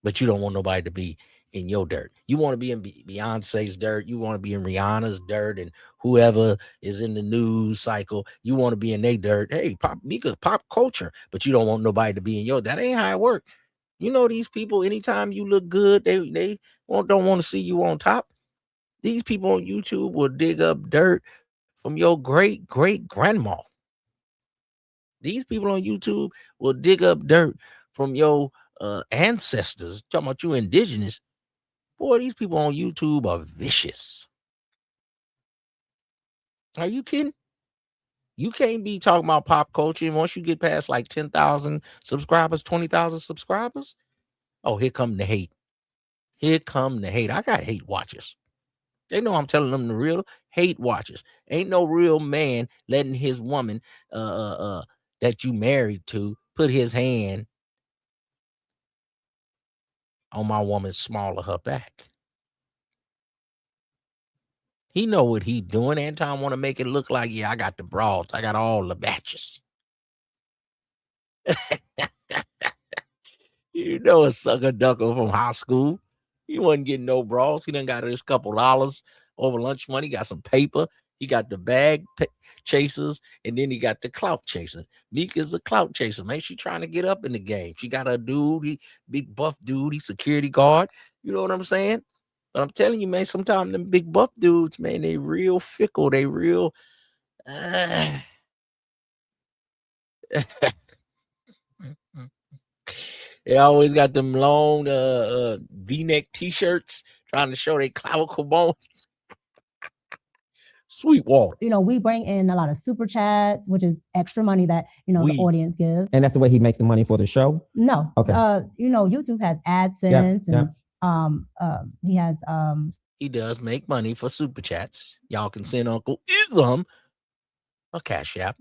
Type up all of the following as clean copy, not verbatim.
but you don't want nobody to be in your dirt. You want to be in Beyonce's dirt. You want to be in Rihanna's dirt, and whoever is in the news cycle. You want to be in their dirt. Hey, pop culture, but you don't want nobody to be in your. That ain't how it works. You know these people. Anytime you look good, they don't want to see you on top. These people on YouTube will dig up dirt from your great grandma. These people on YouTube will dig up dirt from your ancestors. Talking about you indigenous. Boy, these people on YouTube are vicious. Are you kidding? You can't be talking about pop culture. And once you get past like 10,000 subscribers, 20,000 subscribers, oh, here come the hate. Here come the hate. I got hate watchers. They know I'm telling them the real hate watchers. Ain't no real man letting his woman that you married to put his hand on my woman's small of her back. He know what he doing. Anton want to make it look like, yeah, I got the broads. I got all the batches. You know a sucker ducker from high school. He wasn't getting no bras. He done got his couple dollars over lunch money. Got some paper. He got the bag chasers, and then he got the clout chaser. Meek is a clout chaser, man. She trying to get up in the game. She got a dude, he big buff dude, he security guard. You know what I'm saying? But I'm telling you, man, sometimes them big buff dudes, man, they real fickle. They real. They always got them long V-neck T-shirts trying to show their clavicle bones. Sweetwater. You know, we bring in a lot of super chats, which is extra money that, the audience gives. And that's the way he makes the money for the show? No. Okay. YouTube has AdSense and he has he does make money for super chats. Y'all can send Uncle Islam a Cash App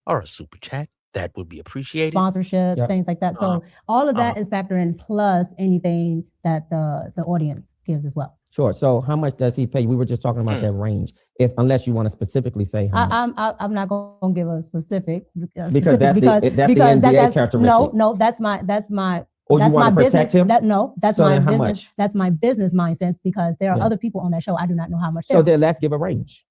or a super chat. That would be appreciated. Sponsorships, things like that. So all of that is factored in, plus anything that the audience gives as well. Sure. So how much does he pay? We were just talking about that range. Unless you want to specifically say how much. I'm not going to give a specific because that's the NDA characteristic. No, that's my. Or that's you want to protect him? That's so my business. Much? That's my business mindset, because there are other people on that show. I do not know how much. So then let's give a range.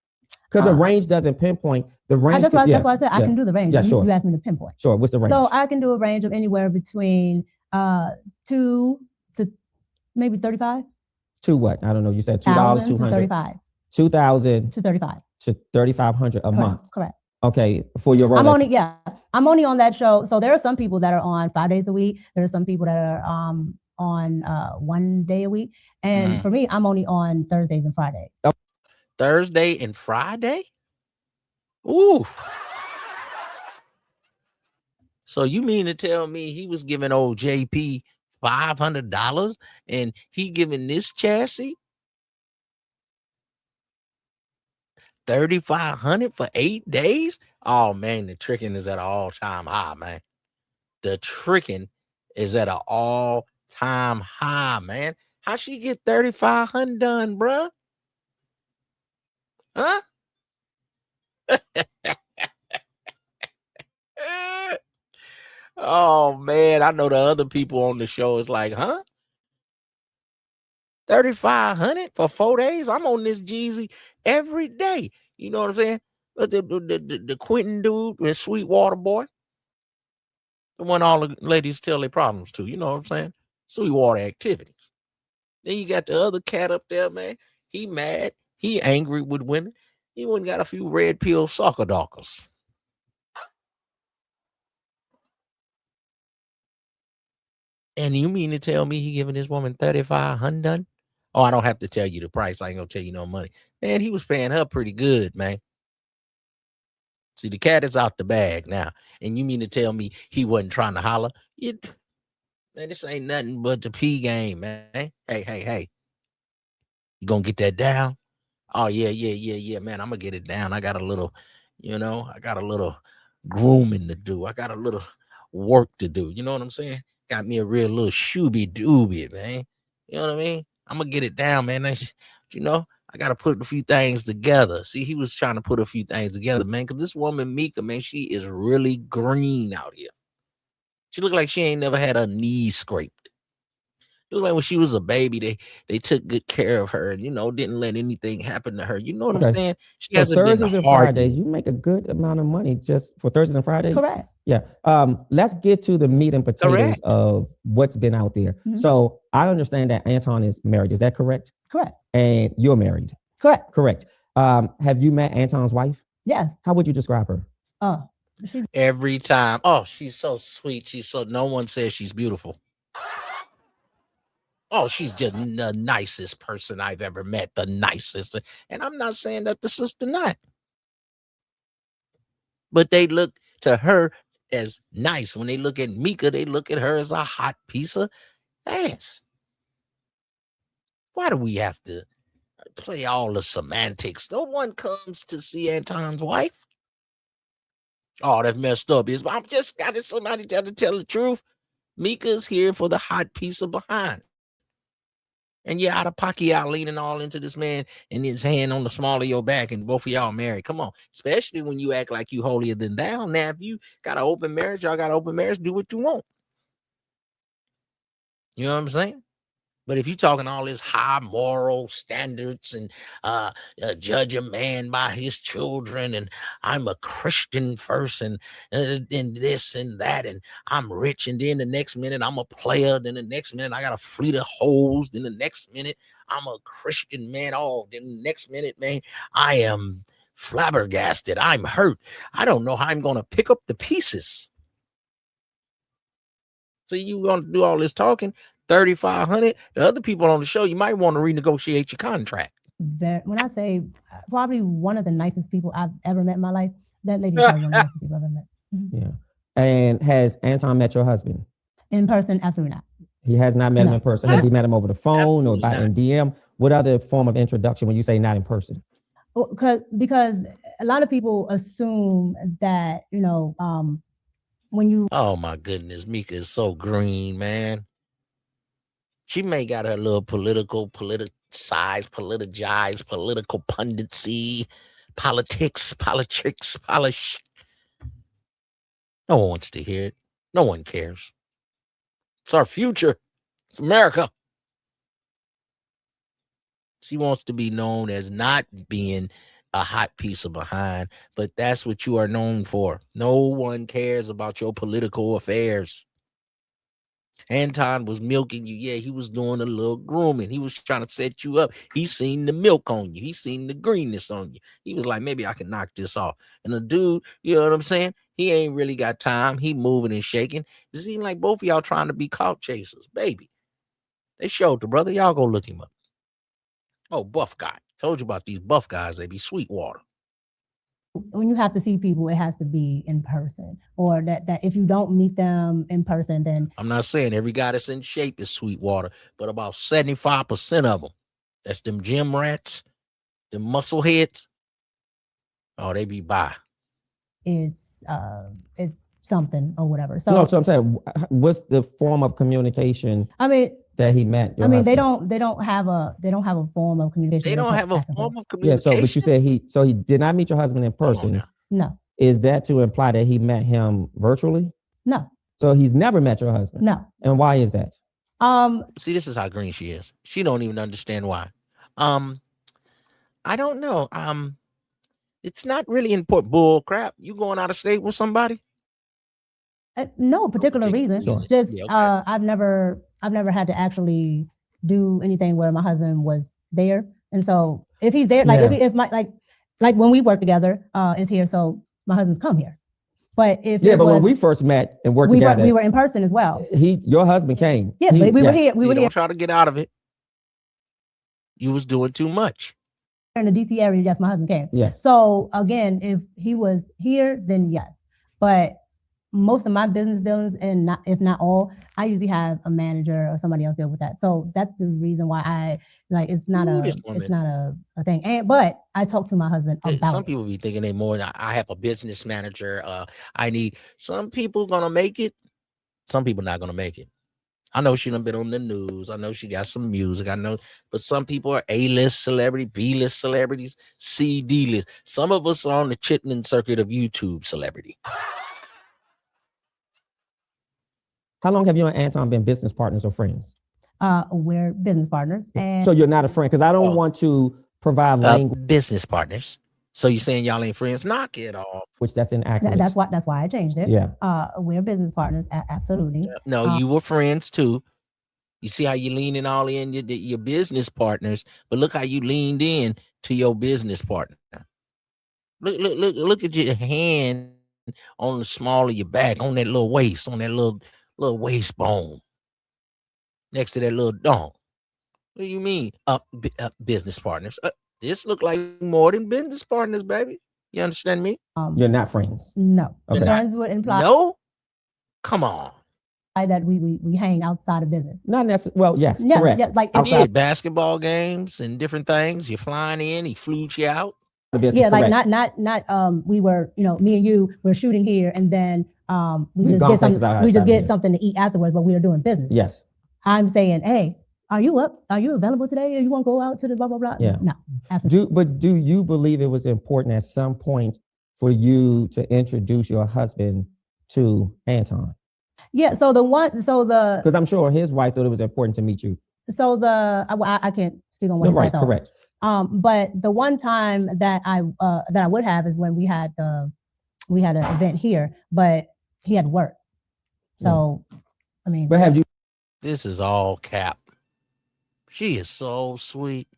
Because the range doesn't pinpoint the range. That's why I said I can do the range. Yeah, sure. You asked me to pinpoint. Sure. What's the range? So I can do a range of anywhere between 2 to maybe 35. To what? I don't know. You said $2, $200. 35. 2,000 to 35. To 3,500 a month. Correct. Okay, for your role. I'm only on that show. So there are some people that are on 5 days a week. There are some people that are on 1 day a week. And for me, I'm only on Thursdays and Fridays. Thursday and Friday? Ooh. So you mean to tell me he was giving old JP $500 and he giving this chassis $3,500 for 8 days? Oh man, the tricking is at an all-time high, man. The tricking is at an all-time high, man. How she get $3,500 done, bruh? Huh? Oh man, I know the other people on the show is like, huh? $3,500 for 4 days? I'm on this Jeezy every day. You know what I'm saying? The Quentin dude, the Sweetwater boy, the one all the ladies tell their problems to. You know what I'm saying? Sweetwater activities. Then you got the other cat up there, man. He mad. He angry with women. He wouldn't got a few red pill soccer dockers. And you mean to tell me he giving this woman $3,500? Oh, I don't have to tell you the price. I ain't gonna tell you no money. Man, he was paying her pretty good, man. See, the cat is out the bag now. And you mean to tell me he wasn't trying to holler? Man, this ain't nothing but the P game, man. Hey. You gonna get that down? Oh, yeah, man. I'm gonna get it down. I got a little, grooming to do. I got a little work to do. You know what I'm saying? Got me a real little shooby dooby, man. You know what I mean? I'm gonna get it down, man. I got to put a few things together. See, he was trying to put a few things together, man, because this woman, Mika, man, she is really green out here. She look like she ain't never had her knees scraped. It was like when she was a baby, they took good care of her and didn't let anything happen to her. You know what I'm saying? She So hasn't been Thursdays and hardened. Fridays, you make a good amount of money just for Thursdays and Fridays. Correct. Yeah. Let's get to the meat and potatoes Correct. of what's been out there. Mhm. So I understand that Anton is married. Is that correct? Correct. And you're married. Correct. Correct. Have you met Anton's wife? Yes. How would you describe her? She's Every time. Oh, she's so sweet. No one says she's beautiful. Oh, she's just the nicest person I've ever met. The nicest. And I'm not saying that the sister not. But they look to her as nice. When they look at Mika, they look at her as a hot piece of ass. Why do we have to play all the semantics? No one comes to see Anton's wife. Oh, that's messed up. I'm just got somebody to tell the truth. Mika's here for the hot piece of behind. And you're out of pocket, y'all leaning all into this man and his hand on the small of your back, and both of y'all married. Come on. Especially when you act like you holier than thou. Now, if you got an open marriage, y'all got an open marriage, do what you want. You know what I'm saying? But if you're talking all this high moral standards and judge a man by his children, and I'm a Christian first, and this and that, and I'm rich, and then the next minute I'm a player, then the next minute I got a fleet of hoes, then the next minute I'm a Christian man, then the next minute, man, I am flabbergasted, I'm hurt, I don't know how I'm going to pick up the pieces. So you want to do all this talking, 3,500. The other people on the show, you might want to renegotiate your contract. When I say probably one of the nicest people I've ever met in my life, that lady is probably one of the nicest people I've ever met. Mm-hmm. Yeah. And has Anton met your husband? In person, absolutely not. He has not met him in person. Has he met him over the phone or by in DM? What other form of introduction when you say not in person? Because a lot of people assume that, when you... Oh my goodness, Mika is so green, man. She may got her little political pundency, politics. No one wants to hear it. No one cares. It's our future. It's America. She wants to be known as not being a hot piece of behind, but that's what you are known for. No one cares about your political affairs. Anton was milking you. Yeah, he was doing a little grooming. He was trying to set you up. He seen the milk on you. He seen the greenness on you. He was like, maybe I can knock this off. And the dude, you know what I'm saying? He ain't really got time. He moving and shaking. It seemed like both of y'all trying to be clout chasers. Baby, they showed the brother. Y'all go look him up. Oh, buff guy. Told you about these buff guys. They be Sweetwater. When you have to see people, it has to be in person, or that if you don't meet them in person, then... I'm not saying every guy that's in shape is Sweetwater, but about 75% of them, that's them gym rats, them muscle heads. Oh, they be by. It's something or whatever. So no, so I'm saying, what's the form of communication? That he met. They don't have a form of communication. They don't have a form of communication. Yeah. So, but you said he did not meet your husband in person. No. Is that to imply that he met him virtually? No. So he's never met your husband. No. And why is that? See, this is how green she is. She don't even understand why. I don't know. It's not really important. Bull crap. You going out of state with somebody? No particular reason. Sure. Just Yeah, okay. I've never had to actually do anything where my husband was there, and so if he's there, like if my like when we work together, is here, so my husband's come here. But when we first met and worked together, we were in person as well. Your husband came. Yeah, we were here. We were here. Don't try to get out of it. You was doing too much. In the DC area, yes, my husband came. Yes. So again, if he was here, then yes. But most of my business dealings, and if not all, I usually have a manager or somebody else deal with that. So that's the reason why I it's not a thing. But I talk to my husband about some people be thinking they more. I have a business manager. I need some people gonna make it. Some people not gonna make it. I know she done been on the news. I know she got some music. I know, but some people are A-list celebrity, B-list celebrities, C, D-list. Some of us are on the Chitlin circuit of YouTube celebrity. How long have you and Anton been business partners or friends? We're business partners. And So you're not a friend because I don't want to provide language business partners. So you saying y'all ain't friends? Knock it off. which that's inaccurate. that's why I changed it. Yeah. We're business partners. Absolutely. No, you were friends too. You see how you leaning all in your business partners, but look how you leaned in to your business partner. Look at your hand on the small of your back, on that little waist, on that little waist bone, next to that little dong. What do you mean, business partners? This look like more than business partners, baby. You understand me? You're not friends. No. Okay. Friends would imply No, come on. that we hang outside of business. Not necessarily. Well, yes, Yeah, correct. yeah, like You outside did basketball games and different things. You're flying in. He flew you out. the business. Yeah, like correct. not we were, me and you were shooting here and then we We've just gone get places something outside we just of get here. something to eat afterwards, but we are doing business. Yes. I'm saying, hey, are you up? Are you available today? Or you want to go out to the blah blah blah? Yeah. No, absolutely. Do you believe it was important at some point for you to introduce your husband to Anton? Yeah. So the Because I'm sure his wife thought it was important to meet you. I can't speak on what he Right, said, though. correct. But the one time that I would have is when we had an event here, but he had work. So, I mean, But have you? This is all cap. She is so sweet.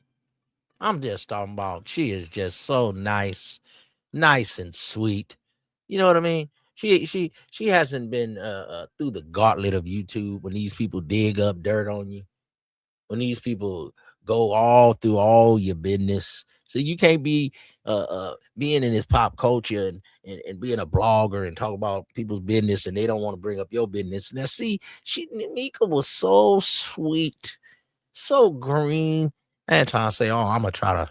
I'm just talking about she is just so nice and sweet. You know what I mean? She hasn't been through the gauntlet of YouTube when these people dig up dirt on you. When these people go all through all your business. So you can't be being in this pop culture and being a blogger and talk about people's business and they don't want to bring up your business. Now, see, Mika was so sweet, so green. Anton say, "Oh, I'm gonna try to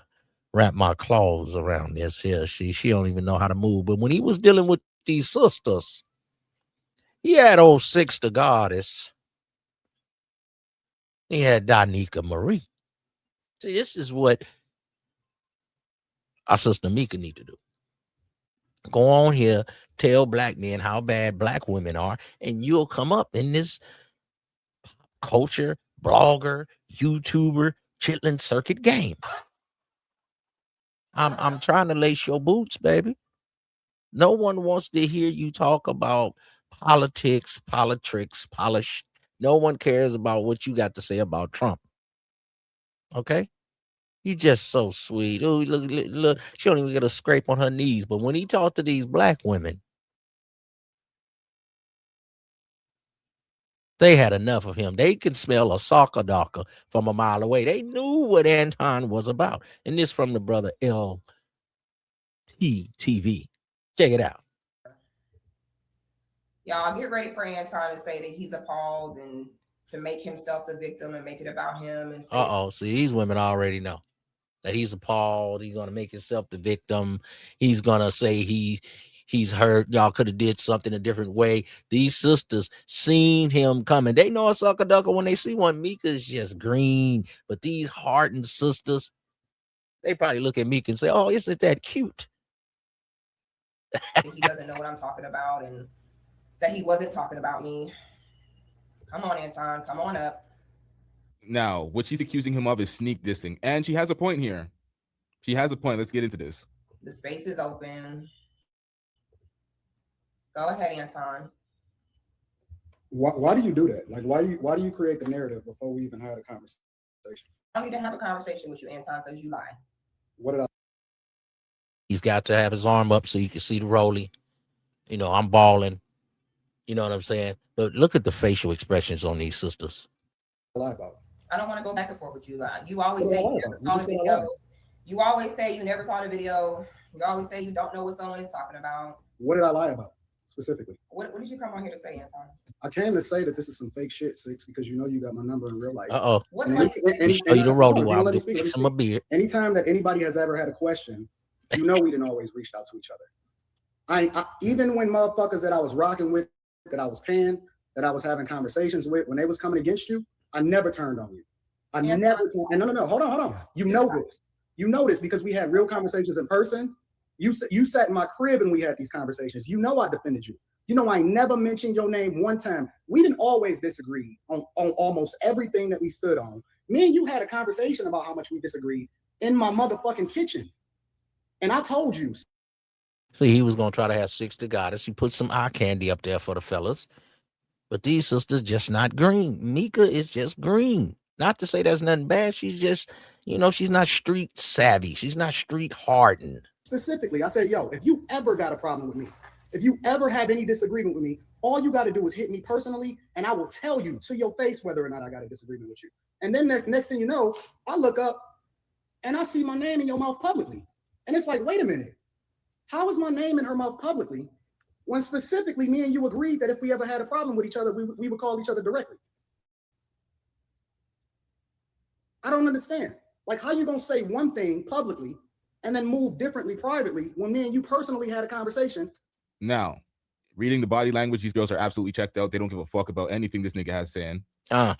wrap my claws around this here." She don't even know how to move. But when he was dealing with these sisters, he had old Sixth Goddess. He had Danica Marie. See, this is what our sister Mika need to do. Go on here, tell black men how bad black women are, and you'll come up in this culture, blogger, YouTuber, chitlin circuit game. I'm trying to lace your boots, baby. No one wants to hear you talk about politics, polish. No one cares about what you got to say about Trump. Okay? You just so sweet. Oh, look. She don't even get a scrape on her knees. But when he talked to these black women, they had enough of him. They could smell a soccer docker from a mile away. They knew what Anton was about. And this from the brother LTTV. Check it out. Y'all get ready for Anton to say that he's appalled and to make himself the victim and make it about him. And say, See, these women already know that he's appalled. He's gonna make himself the victim. He's gonna say he's hurt. Y'all could have did something a different way. These sisters seen him coming. They know a sucker ducker when they see one. Mika's just green, but these hardened sisters, they probably look at Mika and say, "Oh, isn't that cute?" he doesn't know what I'm talking about and that he wasn't talking about me. Come on, Anton, come on up. Now, what she's accusing him of is sneak dissing, and she has a point here. She has a point. Let's get into this. The space is open. Go ahead, Anton. Why do you do that? Like, why do you create the narrative before we even had a conversation? I don't need to have a conversation with you, Anton, because you lie. What did I? He's got to have his arm up so you can see the rollie. You know, I'm balling. You know what I'm saying? But look at the facial expressions on these sisters. lie about? I don't want to go back and forth with you. You always say you never saw the video. You always say you never saw the video. You always say you don't know what someone is talking about. What did I lie about specifically? What did you come on here to say, Anton? I came to say that this is some fake shit, Six, because you know you got my number in real life. What? Let me show you the rollie while I'm fixing my beard. Anytime that anybody has ever had a question, you know we didn't always reach out to each other. I even when motherfuckers that I was rocking with, that I was paying, that I was having conversations with, when they was coming against you, I never turned on you. I never. And no, hold on. You know this. You know this because we had real conversations in person. You sat in my crib and we had these conversations. You know I defended you. You know, I never mentioned your name one time. We didn't always disagree on almost everything that we stood on. Me and you had a conversation about how much we disagreed in my motherfucking kitchen. And I told you. See, he was going to try to have 6 to Goddess. He put some eye candy up there for the fellas. But these sisters just not green. Mika is just green. Not to say there's nothing bad. She's just, she's not street savvy. She's not street hardened. Specifically, I said, yo, if you ever got a problem with me, if you ever have any disagreement with me, all you got to do is hit me personally, and I will tell you to your face whether or not I got a disagreement with you. And then the next thing you know, I look up and I see my name in your mouth publicly. And it's like, wait a minute. How is my name in her mouth publicly when specifically me and you agreed that if we ever had a problem with each other, we would call each other directly? I don't understand. Like, how you going to say one thing publicly and then move differently privately when me and you personally had a conversation? Now, reading the body language, these girls are absolutely checked out. They don't give a fuck about anything this nigga has saying. They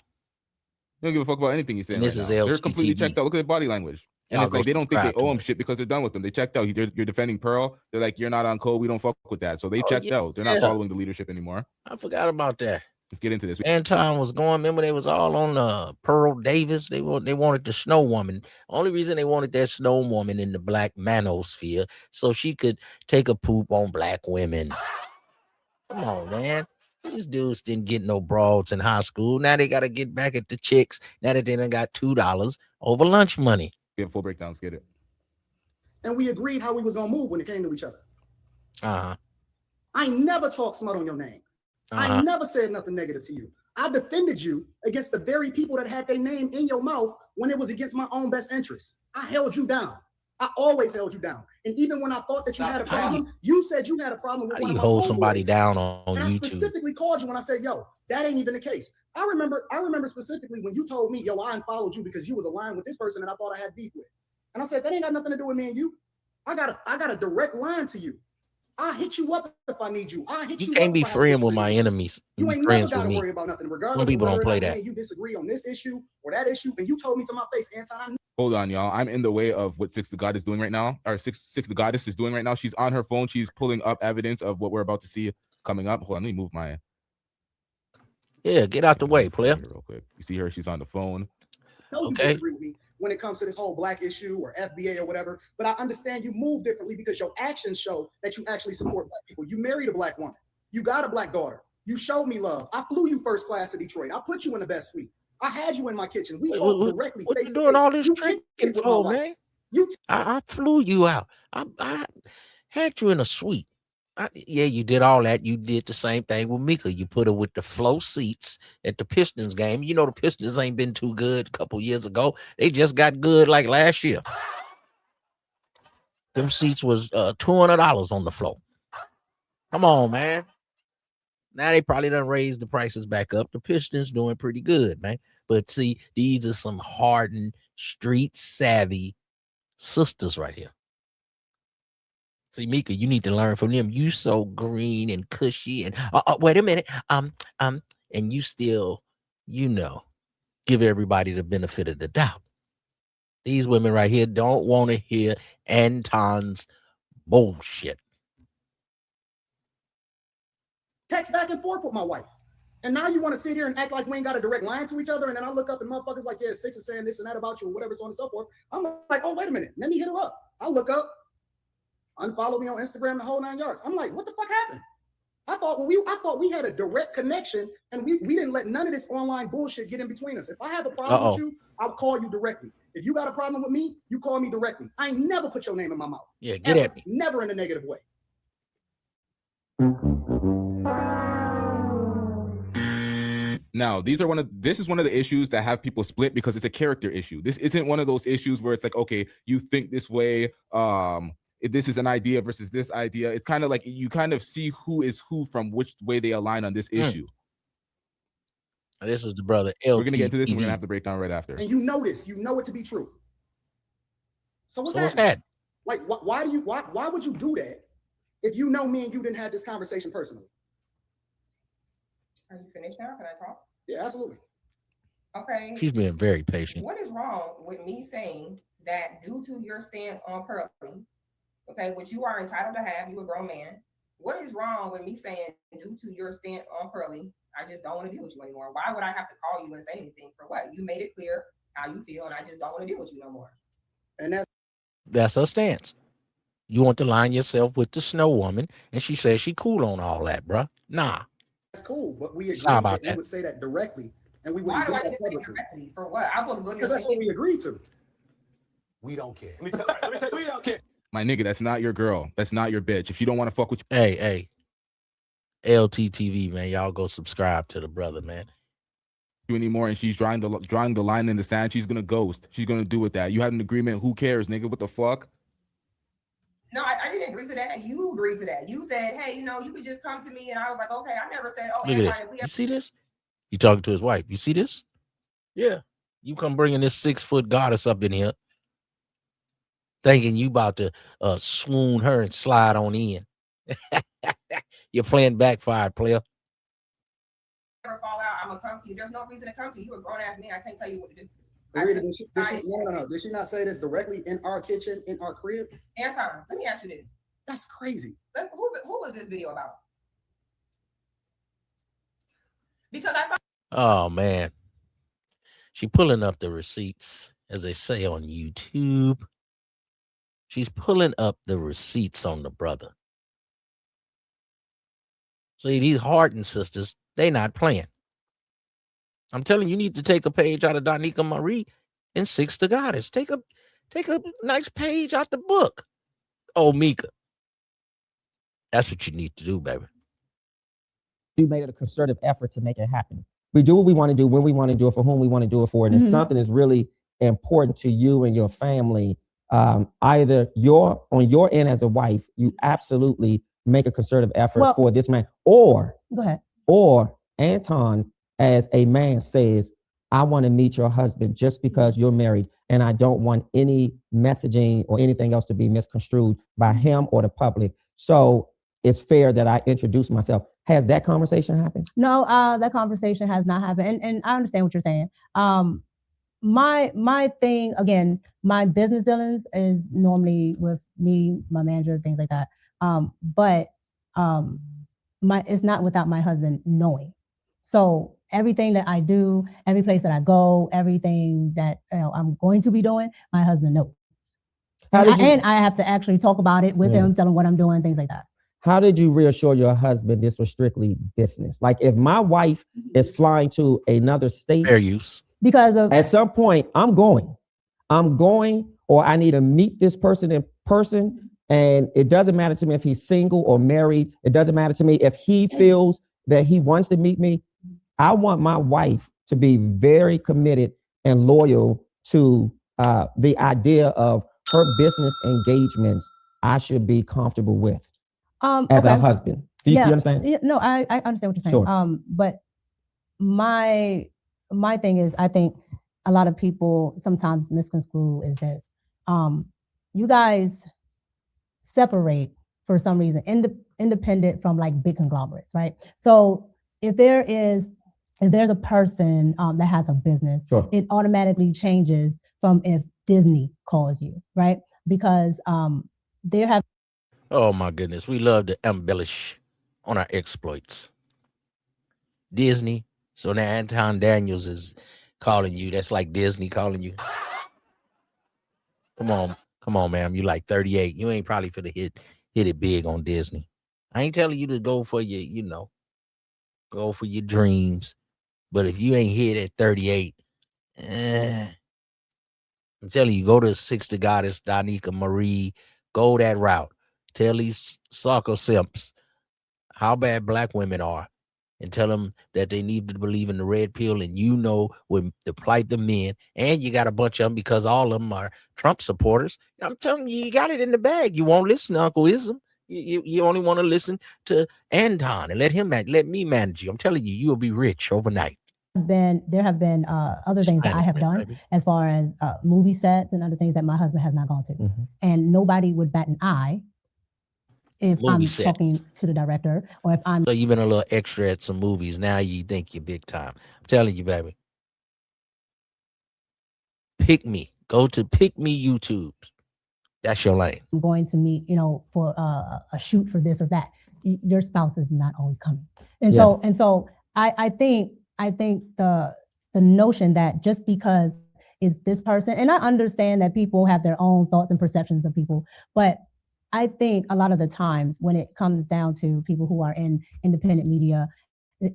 don't give a fuck about anything he's saying. And this right is now. LTTV. They're completely checked out. Look at their body language. And it's like they don't think they owe him shit because they're done with them. They checked out. You're defending Pearl. They're like, you're not on code. We don't fuck with that. So they checked out. They're not following the leadership anymore. I forgot about that. Let's get into this. Anton was going. Remember, they was all on Pearl Davis. They wanted the Snow Woman. Only reason they wanted that Snow Woman in the black manosphere so she could take a poop on black women. Come on, man. These dudes didn't get no broads in high school. Now they got to get back at the chicks. Now that they done got $2 over lunch money. Get full breakdowns. Get it. And we agreed how we was gonna move when it came to each other. I never talked smut on your name. I never said nothing negative to you. I defended you against the very people that had their name in your mouth when it was against my own best interests. I held you down. I always held you down. And even when I thought that you had a problem, you said you had a problem with how do you hold somebody down on YouTube? I specifically called you when I said, yo, that ain't even the case. I remember specifically when you told me, yo, I unfollowed you because you was aligned with this person that I thought I had beef with. And I said, that ain't got nothing to do with me and you. I got a direct line to you. I hit you up if I need you. You can't be friends with my enemies. You ain't never got to worry about nothing, regardless. Some people don't play that. You disagree on this issue or that issue, and you told me to my face, Anton. Hold on, y'all. I'm in the way of what Six the God is doing right now, or Six the Goddess is doing right now. She's on her phone. She's pulling up evidence of what we're about to see coming up. Hold on, let me move my. Yeah, get out the way, player. Real quick. You see her? She's on the phone. No, you disagree with me when it comes to this whole black issue or FBA or whatever, but I understand you move differently because your actions show that you actually support black people. You married a black woman. You got a black daughter. You showed me love. I flew you first class to Detroit. I put you in the best suite. I had you in my kitchen. We talked directly. What you doing all this tricking for, man? I flew you out. I had you in a suite. Yeah, you did all that. You did the same thing with Mika. You put her with the flow seats at the Pistons game. You know the Pistons ain't been too good a couple years ago. They just got good like last year. Them seats was $200 on the floor. Come on, man. Now they probably done raised the prices back up. The Pistons doing pretty good, man. But see, these are some hardened, street savvy sisters right here. See, Mika, you need to learn from them. You so green and cushy and wait a minute. And you still, give everybody the benefit of the doubt. These women right here don't want to hear Anton's bullshit. Text back and forth with my wife. And now you want to sit here and act like we ain't got a direct line to each other. And then I look up and motherfuckers like, yeah, Six is saying this and that about you or whatever, so on and so forth. I'm like, oh, wait a minute. Let me hit her up. I look up. Unfollow me on Instagram, the whole 9 yards. I'm like, what the fuck happened? I thought we had a direct connection and we didn't let none of this online bullshit get in between us. If I have a problem with you, I'll call you directly. If you got a problem with me, you call me directly. I ain't never put your name in my mouth. Yeah, get at me. Never in a negative way. Now, this is one of the issues that have people split because it's a character issue. This isn't one of those issues where it's like, okay, you think this way, this is an idea versus this idea. It's kind of like you kind of see who is who from which way they align on this issue. This is the brother LTTV. We're gonna get into this and we're gonna have the breakdown right after. And you know this, you know it to be true. So what's that? Like, why would you do that if you know me and you didn't have this conversation personally? Are you finished now? Can I talk? Yeah, absolutely. Okay. She's being very patient. What is wrong with me saying that due to your stance on Pearl, okay, which you are entitled to have, you a grown man, What is wrong with me saying, due to your stance on Pearly, I just don't want to deal with you anymore? Why would I have to call you and say anything for what? You made it clear how you feel, and I just don't want to deal with you no more. And That's her stance. You want to line yourself with the snow woman, and she says she cool on all that, bruh. Nah. that's cool, but we Sorry agreed about that you that. would say that directly, and we Why wouldn't do do I that just say publicly. directly? For what? I was literally Because that's what we agreed to. We don't care. Let me tell you, we don't care. My nigga, that's not your girl. That's not your bitch. If you don't want to fuck with Hey, LTTV, man, y'all go subscribe to the brother, man. you anymore, and she's drawing the line in the sand, she's gonna ghost. She's gonna do with that. You had an agreement. Who cares, nigga? What the fuck? No, I didn't agree to that. You agreed to that. You said, hey, you could just come to me, and I was like, okay. I never said, oh, Look at Anton, this. You see this? You talking to his wife. You see this? Yeah. You come bringing this 6-foot goddess up in here, thinking you about to swoon her and slide on in. You're playing backfired, player. Ever fall out, I'm gonna come to you. There's no reason to come to you. You're a grown ass man. I can't tell you what to do. Rita, did she not say this directly in our kitchen, in our crib? Anton, let me ask you this. That's crazy. Who was this video about? Because I thought. Oh man, she pulling up the receipts, as they say on YouTube. She's pulling up the receipts on the brother. See, these Harden sisters, they not playing. I'm telling you, you need to take a page out of Danica Marie and Six the Goddess. Take a nice page out the book. Oh, Mika. That's what you need to do, baby. You made it a concerted effort to make it happen. We do what we want to do, when we want to do it, for whom we want to do it for. And if something is really important to you and your family, either on your end as a wife, you absolutely make a concerted effort for this man, or Go ahead. or Anton as a man says, I want to meet your husband just because you're married, and I don't want any messaging or anything else to be misconstrued by him or the public. So it's fair that I introduce myself. Has that conversation happened? No, that conversation has not happened. And I understand what you're saying. My thing, again, my business dealings is normally with me, my manager, things like that. But it's not without my husband knowing. So everything that I do, every place that I go, everything that I'm going to be doing, my husband knows. And I have to actually talk about it with him, tell him what I'm doing, things like that. How did you reassure your husband this was strictly business? Like, if my wife is flying to another state, fair use. Because of at some point, I'm going, or I need to meet this person in person. And it doesn't matter to me if he's single or married. It doesn't matter to me if he feels that he wants to meet me. I want my wife to be very committed and loyal to the idea of her business engagements. I should be comfortable with as a husband. Do you understand? Yeah, no, I understand what you're saying. Sure. But my thing is, I think a lot of people sometimes misconstrue is this. You guys separate for some reason, independent from like big conglomerates, right? So if there's a person that has a business, Sure. It automatically changes from if Disney calls you, right? Because there have. Oh my goodness, we love to embellish on our exploits. Disney. So now Anton Daniels is calling you. That's like Disney calling you. Come on, ma'am. You like 38. You ain't probably finna hit it big on Disney. I ain't telling you to go for your, go for your dreams. But if you ain't hit at 38, I'm telling you, go to Six the Goddess, Danica Marie, go that route. Tell these soccer simps how bad black women are, and tell them that they need to believe in the red pill, and when to plight the men, and you got a bunch of them because all of them are Trump supporters. I'm telling you, you got it in the bag. You won't listen to Uncle Ism. You only want to listen to Anton and let me manage you. I'm telling you, you'll be rich overnight. There have been other things that I have done as far as movie sets and other things that my husband has not gone to. Mm-hmm. And nobody would bat an eye if I'm talking to the director, or if I'm. So you've been a little extra at some movies. Now you think you're big time. I'm telling you, baby. Pick Me. Go to Pick Me YouTube. That's your lane. I'm going to meet, for a shoot for this or that. your spouse is not always coming. And Yeah. so I think the notion that just because is this person, and I understand that people have their own thoughts and perceptions of people, but I think a lot of the times when it comes down to people who are in independent media,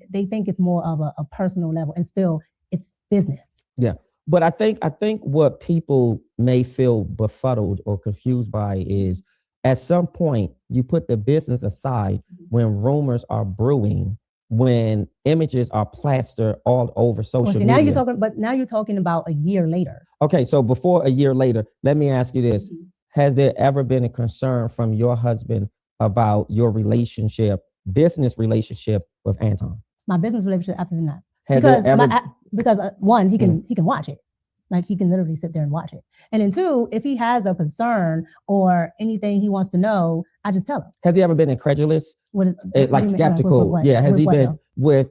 they think it's more of a personal level, and still it's business. Yeah. But I think what people may feel befuddled or confused by is at some point you put the business aside when rumors are brewing, when images are plastered all over social See, media. now you're talking about a year later. Okay, so before a year later, let me ask you this. Mhm. Has there ever been a concern from your husband about your business relationship with Anton? My business relationship, absolutely not. Has there Because ever one, he can watch it. Like he can literally sit there and watch it. And then two, if he has a concern or anything he wants to know, I just tell him. Has he ever been incredulous? What do you mean? Like skeptical? What? Yeah. Has With he what, been though? with